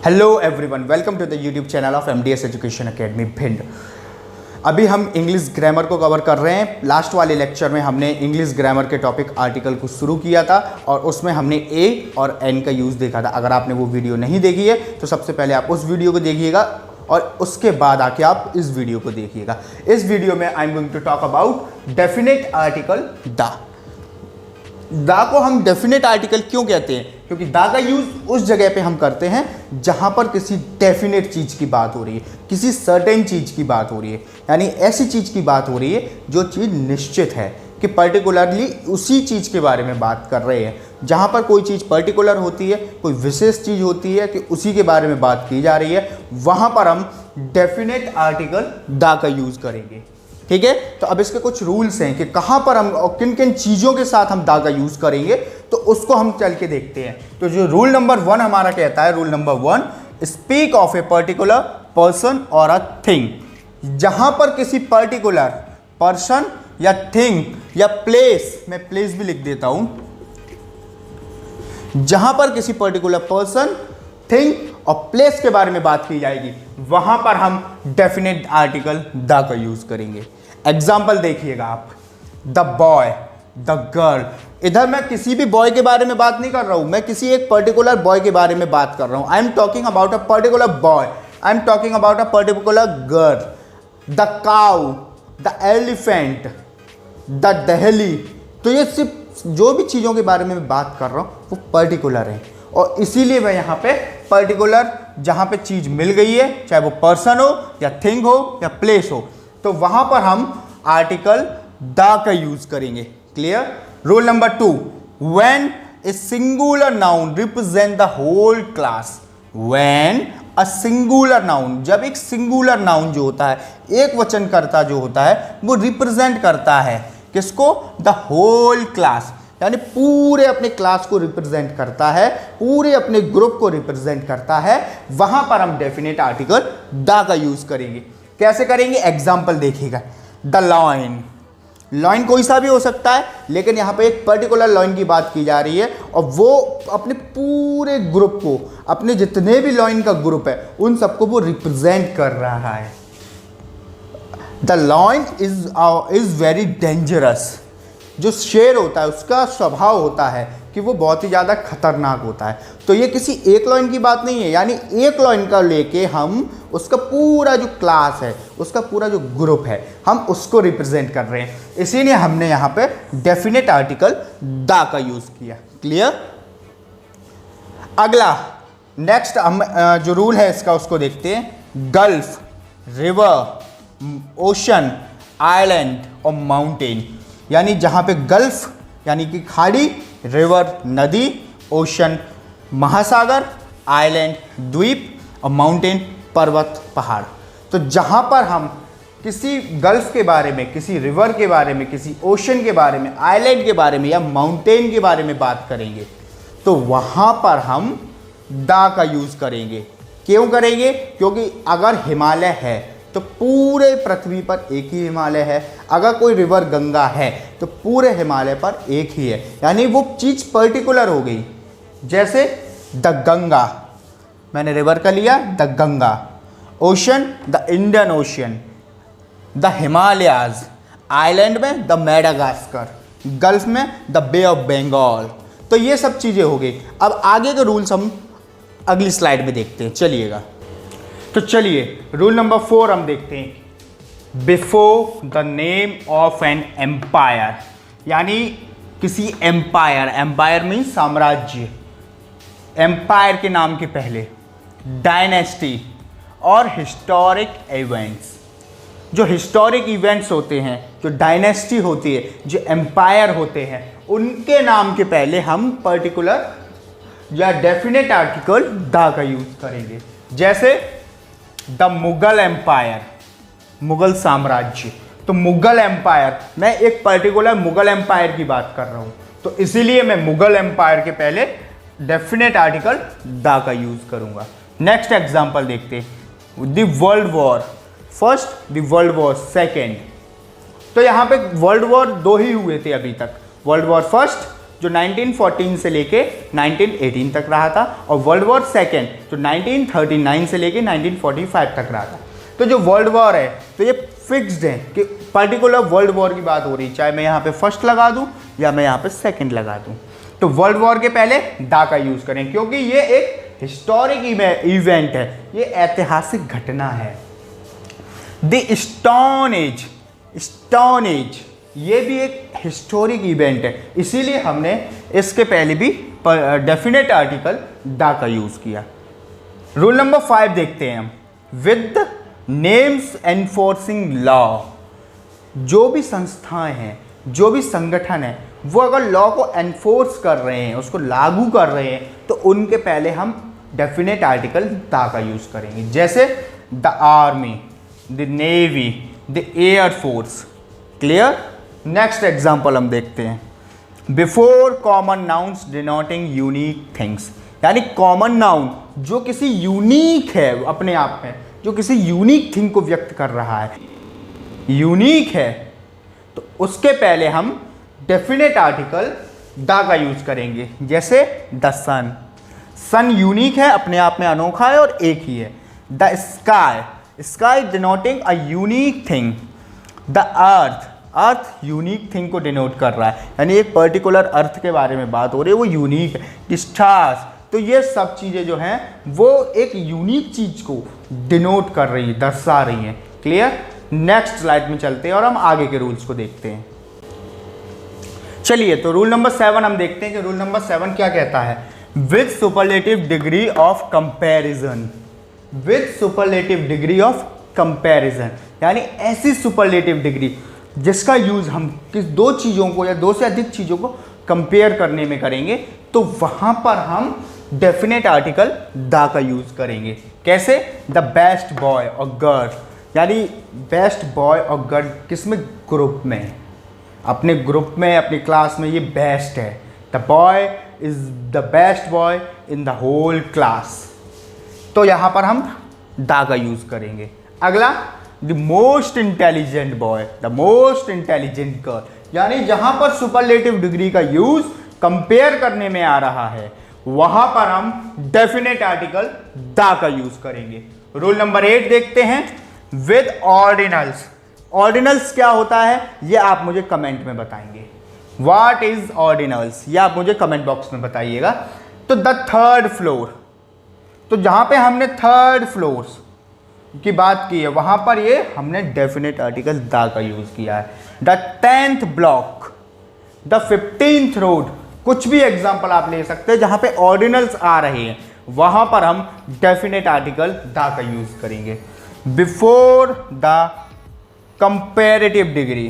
Hello everyone, welcome to the YouTube channel of MDS education academy Bhind. अभी हम English grammar को cover कर रहे हैं। लास्ट वाले लेक्चर में हमने इंग्लिश ग्रामर के टॉपिक आर्टिकल को शुरू किया था और उसमें हमने ए और एन का यूज़ देखा था। अगर आपने वो वीडियो नहीं देखी है तो सबसे पहले आप उस वीडियो को देखिएगा और उसके बाद आके आप इस वीडियो को देखिएगा। इस वीडियो में I am going to talk about definite article the. The को हम डेफिनेट आर्टिकल क्यों कहते हैं? क्योंकि दा का यूज उस जगह पे हम करते हैं जहां पर किसी डेफिनेट चीज की बात हो रही है, किसी सर्टेन चीज की बात हो रही है, यानी ऐसी चीज की बात हो रही है जो चीज निश्चित है कि पर्टिकुलरली उसी चीज के बारे में बात कर रहे हैं। जहां पर कोई चीज पर्टिकुलर होती है, कोई विशेष चीज होती है कि उसी के बारे में बात की जा रही है, वहां पर हम डेफिनेट आर्टिकल दा का यूज करेंगे। ठीक है, तो अब इसके कुछ रूल्स हैं कि कहां पर हम और किन किन चीजों के साथ हम दा का यूज करेंगे, तो उसको हम चल के देखते हैं। तो जो रूल नंबर 1 हमारा कहता है, rule number 1, speak of a particular person और अ थिंग। जहां पर किसी पर्टिकुलर पर्सन या थिंग या प्लेस, मैं प्लेस भी लिख देता हूं, जहां पर किसी पर्टिकुलर पर्सन, थिंग और प्लेस के बारे में बात की जाएगी, वहां पर हम डेफिनेट आर्टिकल द का यूज करेंगे। एग्जाम्पल देखिएगा आप, द बॉय, द गर्ल। इधर मैं किसी भी बॉय के बारे में बात नहीं कर रहा हूं, मैं किसी एक पर्टिकुलर बॉय के बारे में बात कर रहा हूं। I am talking about a particular boy, I am talking about a particular girl. The cow, the elephant, the Delhi. तो ये सिर्फ जो भी चीज़ों के बारे में मैं बात कर रहा हूं वो पर्टिकुलर है, और इसीलिए मैं यहाँ पे पर्टिकुलर जहाँ पे चीज़ मिल गई है, चाहे वो पर्सन हो या थिंग हो या प्लेस हो, तो वहाँ पर हम आर्टिकल द का यूज करेंगे। Clear? Rule number 2, when a singular noun represent the whole class. When a singular noun, जब एक सिंगुलर नाउन जो होता है, एक वचनकर्ता जो होता है, वो रिप्रेजेंट करता है किसको? द होल क्लास, यानी पूरे अपने क्लास को रिप्रेजेंट करता है, पूरे अपने ग्रुप को रिप्रेजेंट करता है, वहां पर हम डेफिनेट आर्टिकल द का यूज करेंगे। कैसे करेंगे? एग्जाम्पल देखिएगा, द लॉइन। लॉइन कोई सा भी हो सकता है, लेकिन यहाँ पे एक पर्टिकुलर लॉइन की बात की जा रही है और वो अपने पूरे ग्रुप को, अपने जितने भी लॉइन का ग्रुप है, उन सबको वो रिप्रेजेंट कर रहा है। The lion is very dangerous. जो शेर होता है उसका स्वभाव होता है कि वो बहुत ही ज़्यादा खतरनाक होता है। तो ये किसी एक लॉइन की बात नहीं है, यानी एक लॉइन का लेके हम उसका पूरा जो क्लास है, उसका पूरा जो ग्रुप है, हम उसको रिप्रेजेंट कर रहे हैं। इसीलिए हमने यहाँ पे डेफिनेट आर्टिकल द का यूज़ किया। क्लियर? अगला नेक्स्ट हम जो रूल है इसका उसको देखते हैं। गल्फ, रिवर, ओशन, आइलैंड और माउंटेन। यानी जहाँ पे गल्फ यानी कि खाड़ी, रिवर नदी, ओशन महासागर, आइलैंड द्वीप और माउंटेन पर्वत पहाड़। तो जहाँ पर हम किसी गल्फ के बारे में, किसी रिवर के बारे में, किसी ओशन के बारे में, आइलैंड के बारे में या माउंटेन के बारे में बात करेंगे, तो वहाँ पर हम द का यूज़ करेंगे। क्यों करेंगे? क्योंकि अगर हिमालय है तो पूरे पृथ्वी पर एक ही हिमालय है, अगर कोई रिवर गंगा है तो पूरे हिमालय पर एक ही है, यानी वो चीज़ पर्टिकुलर हो गई। जैसे द गंगा, मैंने रिवर का लिया, the Ganga. Ocean, the Indian ocean. The Himalayas, island में द मेडागास्कर, गल्फ में द बे ऑफ बंगाल। तो ये सब चीज़ें हो गई। अब आगे के रूल्स हम अगली स्लाइड में देखते हैं, चलिएगा। तो चलिए रूल नंबर 4 हम देखते हैं। Before the name of an empire, यानी किसी एम्पायर, एम्पायर मीन साम्राज्य, एम्पायर के नाम के पहले डायनेस्टी और हिस्टोरिक इवेंट्स। जो हिस्टोरिक इवेंट्स होते हैं, जो डायनेस्टी होती है, जो एम्पायर होते हैं, उनके नाम के पहले हम पर्टिकुलर या डेफिनेट आर्टिकल द का यूज करेंगे। जैसे द मुगल एम्पायर, मुगल साम्राज्य। तो मुगल एम्पायर, मैं एक पर्टिकुलर मुगल एम्पायर की बात कर रहा हूं, तो इसीलिए मैं मुगल एम्पायर के पहले डेफिनेट आर्टिकल द का यूज करूंगा। नेक्स्ट एग्जांपल देखते हैं। The world war first, the world war second. तो यहां पे वर्ल्ड वॉर 2 ही हुए थे अभी तक, वर्ल्ड वॉर फर्स्ट जो 1914 से लेके 1918 तक रहा था, और वर्ल्ड वॉर सेकेंड जो 1939 से लेके 1945 तक रहा था। तो जो वर्ल्ड वॉर है तो ये फिक्स्ड है कि पर्टिकुलर वर्ल्ड वॉर की बात हो रही, चाहे मैं यहाँ पे फर्स्ट लगा दूँ या मैं यहाँ पे सेकेंड लगा दूँ। तो वर्ल्ड वॉर के पहले दा का यूज़ करें, क्योंकि ये एक हिस्टोरिक इवेंट है, ये ऐतिहासिक घटना है। द स्टोन एज ये भी एक हिस्टोरिक इवेंट है, इसीलिए हमने इसके पहले भी डेफिनेट आर्टिकल दा का यूज़ किया। रूल नंबर 5 देखते हैं हम। विद नेम्स एनफोर्सिंग लॉ, जो भी संस्थाएं हैं, जो भी संगठन है, वो अगर लॉ को एनफोर्स कर रहे हैं, उसको लागू कर रहे हैं, तो उनके पहले हम डेफिनेट आर्टिकल दा का यूज़ करेंगे। जैसे the army, the navy, the air force. Clear? Next example हम देखते हैं। Before common nouns denoting unique things, यानी कॉमन नाउन जो किसी यूनिक है अपने आप में, जो किसी यूनिक थिंग को व्यक्त कर रहा है, यूनिक है, तो उसके पहले हम डेफिनेट आर्टिकल दा का यूज करेंगे। जैसे द सन, सन यूनिक है, अपने आप में अनोखा है और एक ही है। The sky, sky denoting a unique thing. The earth, earth unique thing को डिनोट कर रहा है, यानी एक पर्टिकुलर अर्थ के बारे में बात हो रही है, वो यूनिक है। स्टार्स, तो ये सब चीज़ें जो हैं वो एक यूनिक चीज़ को डिनोट कर रही है, दर्शा रही हैं। क्लियर? नेक्स्ट स्लाइड में चलते हैं और हम आगे के रूल्स को देखते हैं। चलिए, तो रूल नंबर 7 हम देखते हैं कि रूल नंबर 7 क्या कहता है। With superlative degree of comparison, with superlative degree of comparison, यानी ऐसी सुपरलेटिव डिग्री जिसका यूज हम किस दो चीज़ों को या दो से अधिक चीज़ों को कंपेयर करने में करेंगे, तो वहां पर हम डेफिनेट आर्टिकल दा का यूज करेंगे। कैसे? द बेस्ट बॉय और गर्ल, यानी बेस्ट बॉय और गर्ल किसमें? ग्रुप में, अपने ग्रुप में, अपनी क्लास में ये बेस्ट है। The boy is the best boy in the whole class, तो यहाँ पर हम दा का यूज करेंगे। अगला, the most intelligent boy, the most intelligent girl, यानी जहाँ पर सुपरलेटिव डिग्री का यूज कंपेयर करने में आ रहा है, वहां पर हम डेफिनेट आर्टिकल दा का यूज करेंगे। रूल नंबर 8 देखते हैं। विद ऑर्डिनल्स, ऑर्डिनल्स क्या होता है ये आप मुझे कमेंट में बताएंगे। व्हाट इज ऑर्डिनल्स, ये आप मुझे कमेंट बॉक्स में बताइएगा। तो द थर्ड फ्लोर, तो जहां पे हमने थर्ड फ्लोर्स की बात की है, वहां पर ये हमने डेफिनेट आर्टिकल दा का यूज किया है। The 10th block, the 15th road, कुछ भी एग्जाम्पल आप ले सकते हैं जहां पे ऑर्डिनल्स आ रहे हैं, वहां पर हम डेफिनेट आर्टिकल दा का यूज करेंगे। Before the comparative degree,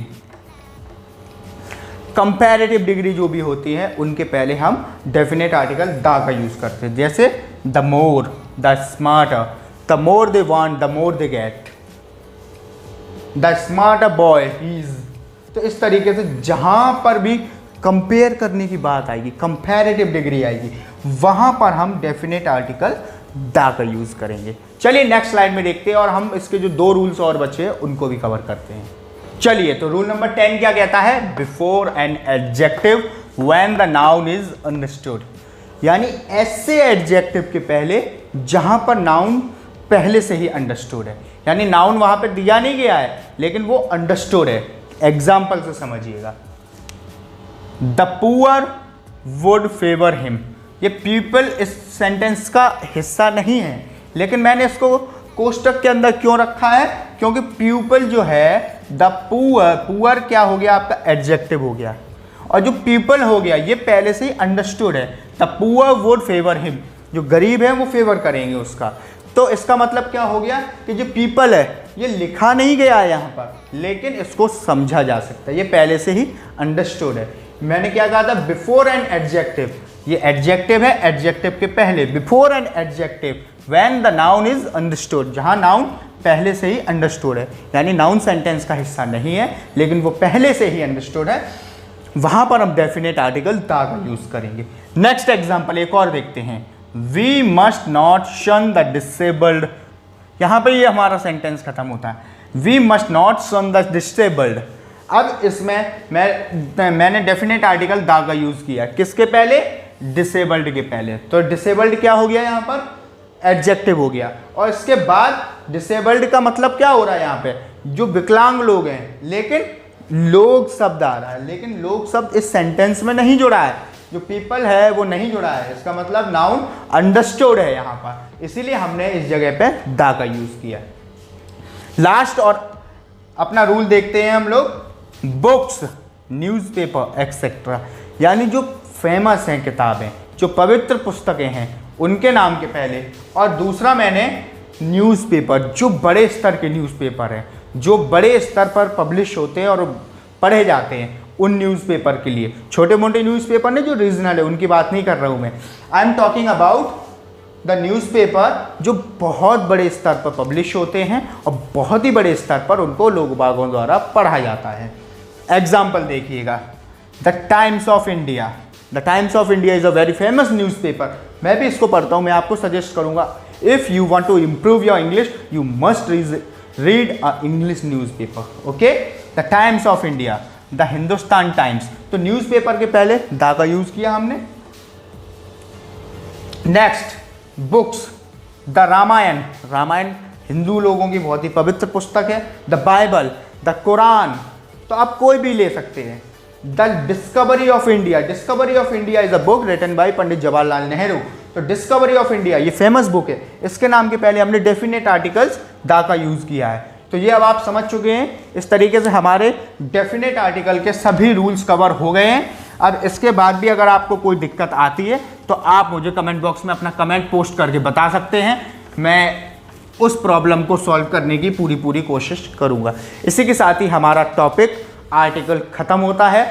comparative degree जो भी होती है उनके पहले हम डेफिनेट आर्टिकल दा का यूज करते हैं। जैसे the more, the smarter, the more they want the more they get, the smarter boy he is. तो इस तरीके से जहां पर भी कंपेयर करने की बात आएगी, कंपैरेटिव डिग्री आएगी, वहां पर हम डेफिनेट आर्टिकल दा का यूज करेंगे। चलिए नेक्स्ट स्लाइड में देखते हैं और हम इसके जो 2 रूल्स और बचे हैं उनको भी कवर करते हैं। चलिए, तो रूल नंबर 10 क्या कहता है। Before an adjective when the noun is understood, यानी ऐसे एडजेक्टिव के पहले जहां पर नाउन पहले से ही अंडरस्टूड है, यानी नाउन वहां पर दिया नहीं गया है लेकिन वो अंडरस्टूड है। एग्जाम्पल से समझिएगा। The poor would favour him, ये पीपल इस सेंटेंस का हिस्सा नहीं है, लेकिन मैंने इसको कोष्टक के अंदर क्यों रखा है, क्योंकि पीपल जो है, द पुअर, पुअर क्या हो गया आपका एडजेक्टिव हो गया, और जो पीपल हो गया ये पहले से ही अंडरस्टूड है। The poor would favour him, जो गरीब है वो फेवर करेंगे उसका। तो इसका मतलब क्या हो गया कि जो पीपल है ये लिखा नहीं गया है यहाँ पर, लेकिन इसको समझा जा सकता है, ये पहले से ही अंडरस्टूड है। मैंने क्या कहा था, बिफोर एन एडजेक्टिव, ये एडजेक्टिव है, एडजेक्टिव के पहले before an adjective when the noun is understood, जहां नाउन पहले से ही अंडरस्टूड है, यानी नाउन सेंटेंस का हिस्सा नहीं है लेकिन वो पहले से ही अंडरस्टूड है, वहां पर हम डेफिनेट आर्टिकल द का यूज करेंगे। नेक्स्ट एग्जांपल एक और देखते हैं। वी मस्ट नॉट शन द डिसेबल्ड, यहां पे ये हमारा सेंटेंस खत्म होता है। वी मस्ट नॉट शन द डिसेबल्ड अब इसमें मैंने डेफिनेट आर्टिकल द का यूज़ किया, किसके पहले, डिसेबल्ड के पहले। तो डिसेबल्ड क्या हो गया यहाँ पर, एडजेक्टिव हो गया। और इसके बाद डिसेबल्ड का मतलब क्या हो रहा है यहाँ पे, जो विकलांग लोग हैं, लेकिन लोग शब्द आ रहा है, लेकिन लोग शब्द इस सेंटेंस में नहीं जुड़ा है, जो पीपल है वो नहीं जुड़ा है, इसका मतलब नाउन अंडरस्टूड है यहाँ पर, इसीलिए हमने इस जगह पे द का यूज़ किया। लास्ट और अपना रूल देखते हैं हम लोग, बुक्स, न्यूज़पेपर एक्सेट्रा, यानी जो फेमस हैं किताबें, जो पवित्र पुस्तकें हैं, उनके नाम के पहले, और दूसरा मैंने न्यूज़पेपर, जो बड़े स्तर के न्यूज़पेपर हैं, जो बड़े स्तर पर पब्लिश होते हैं और पढ़े जाते हैं, उन न्यूज़पेपर के लिए, छोटे मोटे न्यूज़पेपर नहीं जो रीजनल है, उनकी बात नहीं कर रहा हूँ मैं। आई am talking about the newspaper जो बहुत बड़े स्तर पर पब्लिश होते हैं और बहुत ही बड़े स्तर पर उनको लोग बागों द्वारा पढ़ा जाता है। एग्जाम्पल देखिएगा, the times of India. The times of India is a very famous newspaper. मैं भी इसको पढ़ता हूँ, मैं आपको सजेस्ट करूँगा, if you want to improve your English you must read a English newspaper. Okay, the times of India, the Hindustan times. तो newspaper के पहले द का यूज़ किया हमने। Next, books, the Ramayana. Ramayana Hindu लोगों की बहुत ही पवित्र पुस्तक है। द बाइबल, द कुरान, तो आप कोई भी ले सकते हैं। The discovery of India. Discovery of India is a book written by Pandit Jawaharlal Nehru. तो डिस्कवरी ऑफ इंडिया ये फेमस बुक है, इसके नाम के पहले हमने डेफिनेट आर्टिकल्स द का यूज़ किया है। तो ये अब आप समझ चुके हैं। इस तरीके से हमारे डेफिनेट आर्टिकल के सभी रूल्स कवर हो गए हैं। अब इसके बाद भी अगर आपको कोई दिक्कत आती है तो आप मुझे कमेंट बॉक्स में अपना कमेंट पोस्ट करके बता सकते हैं, मैं उस प्रॉब्लम को सॉल्व करने की पूरी कोशिश करूंगा। इसी के साथ ही हमारा टॉपिक आर्टिकल ख़त्म होता है।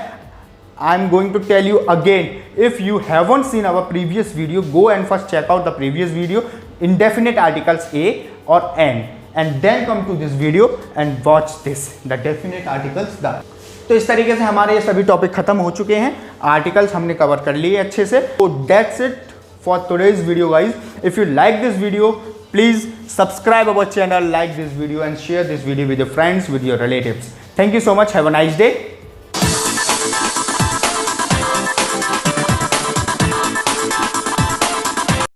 I am going to tell you again, if you haven't seen our previous video, go and first check out the previous video, indefinite articles A or N, and then come to this video and watch this, the definite articles the। तो इस तरीके से हमारे ये सभी topic खत्म हो चुके हैं, आर्टिकल्स हमने कवर कर लिए अच्छे से। तो that's it for today's video guys. If you like this video please subscribe our channel, like this video and share this video with your friends, with your relatives. Thank you so much. Have a nice day.